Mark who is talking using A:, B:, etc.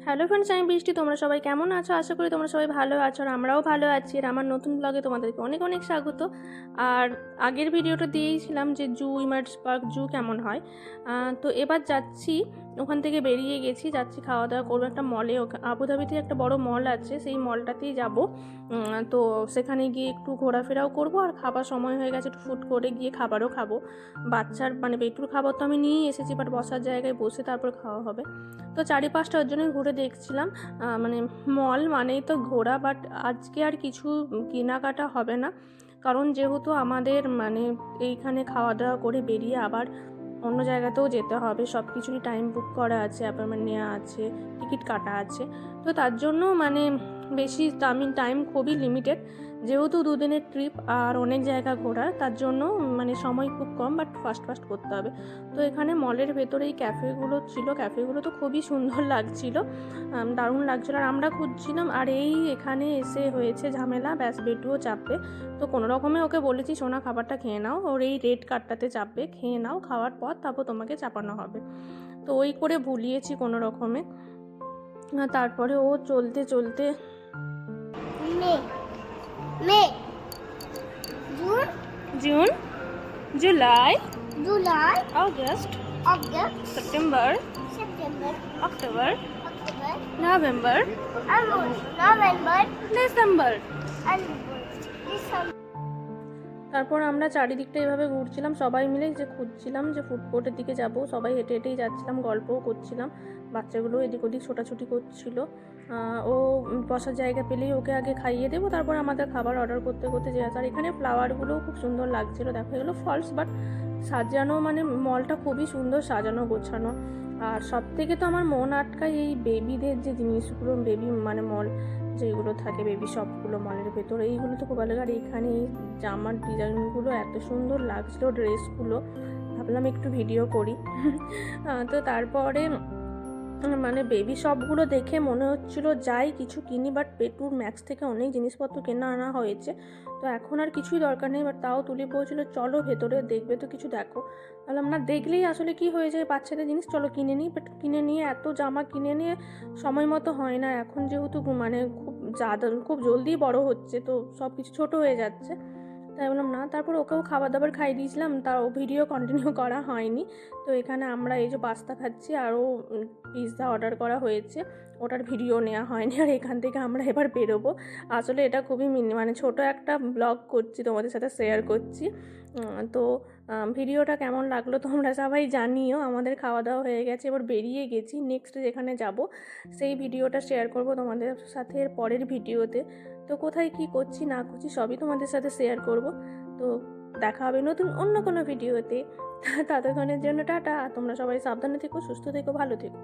A: Hello friends, আমি বৃষ্টি। তোমরা সবাই কেমন আছো? আশা করি তোমরা সবাই ভালো আছো, আর আমরাও ভালো আছি। আর আমার নতুন ব্লগে তোমাদেরকে অনেক অনেক স্বাগত। আর আগের ভিডিওটা দিয়েইছিলাম যে ইমার্জ পার্ক জু কেমন হয়। তো এবার যাচ্ছি, ওখান থেকে বেরিয়ে গেছি, যাচ্ছি খাওয়া দাওয়া করবো একটা মলে। আবুধাবিতে একটা বড় মল আছে, সেই মলটাতেই যাব। তো সেখানে গিয়ে একটু ঘোরাফেরাও করব, আর খাবার সময় হয়ে গেছে, একটু ফুড করে গিয়ে খাবারও খাবো। বাচ্চার মানে পেটুর খাবার তো আমি নিয়েই এসেছি, বাট বসার জায়গায় বসে তারপর খাওয়া হবে। তো চারিপাশটার জন্য ঘুরে দেখছিলাম। মানে মল মানেই তো ঘোরা, বাট আজকে আর কিছু কেনাকাটা হবে না, কারণ যেহেতু আমাদের মানে এইখানে খাওয়া দাওয়া করে বেরিয়ে আবার অন্য জায়গাতেও যেতে হবে। সব কিছুরই টাইম বুক করা আছে, অ্যাপয়েন্টমেন্ট নেওয়া আছে, টিকিট কাটা আছে। তো তার জন্য মানে বেশি টাইম খুবই লিমিটেড, যেহেতু দুদিনের ট্রিপ আর অনেক জায়গা ঘোরার, তার জন্য মানে সময় খুব কম, বাট ফাস্ট করতে হবে। তো এখানে মলের ভেতরে এই ক্যাফেগুলো ছিল, ক্যাফেগুলো তো খুবই সুন্দর লাগছিল, দারুণ লাগছিল। আর আমরা খুঁজছিলাম, আর এখানে এসে হয়েছে ঝামেলা, ব্যাস বেটুও চাপবে। তো কোনো রকমে ওকে বলেছি, সোনা খাবারটা খেয়ে নাও, ওর এই রেড কার্ডটাতে চাপবে, খেয়ে নাও, খাওয়ার পর তারপর তোমাকে চাপানো হবে। তো ওই করে ভুলিয়েছি কোনো রকমে। তারপরে ও চলতে চলতে June, July, August, September, October, November, December. তারপর আমরা চারিদিকটা এভাবে ঘুরছিলাম সবাই মিলে, যে খুঁজছিলাম যে ফুড কোর্টের দিকে যাব। সবাই হেঁটে হেঁটেই যাচ্ছিলাম, গল্পও করছিলাম। বাচ্চাগুলো এদিক ওদিক ছোটাছুটি করছিল। ও বসার জায়গা পেলেই ওকে আগে খাইয়ে দেবো, তারপর আমাদের খাবার অর্ডার করতে করতে যে আছে। আর এখানে ফ্লাওয়ারগুলোও খুব সুন্দর লাগছিলো, দেখা এগুলো ফলস, বাট সাজানো, মানে মলটা খুবই সুন্দর সাজানো গোছানো। আর সব থেকে তো আমার মন আটকায় এই বেবিদের যে জিনিসগুলো, বেবি মানে মল যেগুলো থাকে, বেবি শপগুলো মলের ভেতরে, এইগুলো তো খুব ভালো লাগে। আর এখানে এই জামার ডিজাইনগুলো এত সুন্দর লাগছিলো, ড্রেসগুলো, ভাবলাম একটু ভিডিও করি। তো তারপরে মানে বেবি শপগুলো দেখে মনে হচ্ছিল যাই কিছু কিনি, বাট পেটুর ম্যাক্স থেকে অনেক জিনিসপত্র কেনা আনা হয়েছে, তো এখন আর কিছুই দরকার নেই। বাট তাও তুলি বলছিল চলো ভেতরে দেখবে তো কিছু দেখো। বললাম না, দেখলেই আসলে কি হয়ে যায়, বাচ্চাদের জিনিস চলো কিনে নিই। বাট কিনে নিয়ে এত জামা কিনে নিয়ে সময় মতো হয় না, এখন যেহেতু মানে খুব জলদি বড় হচ্ছে, তো সব কিছু ছোটো হয়ে যাচ্ছে, তাই বললাম না। তারপর ওকেও খাবার দাবার খাইয়ে দিয়েছিলাম, তাও ভিডিও কন্টিনিউ করা হয়নি। তো এখানে আমরা এই যে পাস্তা খাচ্ছি, আরও পিৎজা অর্ডার করা হয়েছে, ওটার ভিডিও নেওয়া হয়নি। আর এখান থেকে আমরা এবার বেরোবো। আসলে এটা খুবই মানে ছোটো একটা ব্লগ করছি, তোমাদের সাথে শেয়ার করছি। তো ভিডিওটা কেমন লাগলো তোমরা সবাই জানিও। আমাদের খাওয়া দাওয়া হয়ে গেছে, এবার বেরিয়ে গেছি। নেক্সট যেখানে যাব সেই ভিডিওটা শেয়ার করব তোমাদের সাথে পরের ভিডিওতে। তো কোথায় কি করছি না করছি সবই তোমাদের সাথে শেয়ার করব। তো দেখা হবে নতুন অন্য কোনো ভিডিওতে। ততক্ষণের জন্য টাটা। তোমরা সবাই সাবধানে থেকো, সুস্থ থেকো, ভালো থেকো।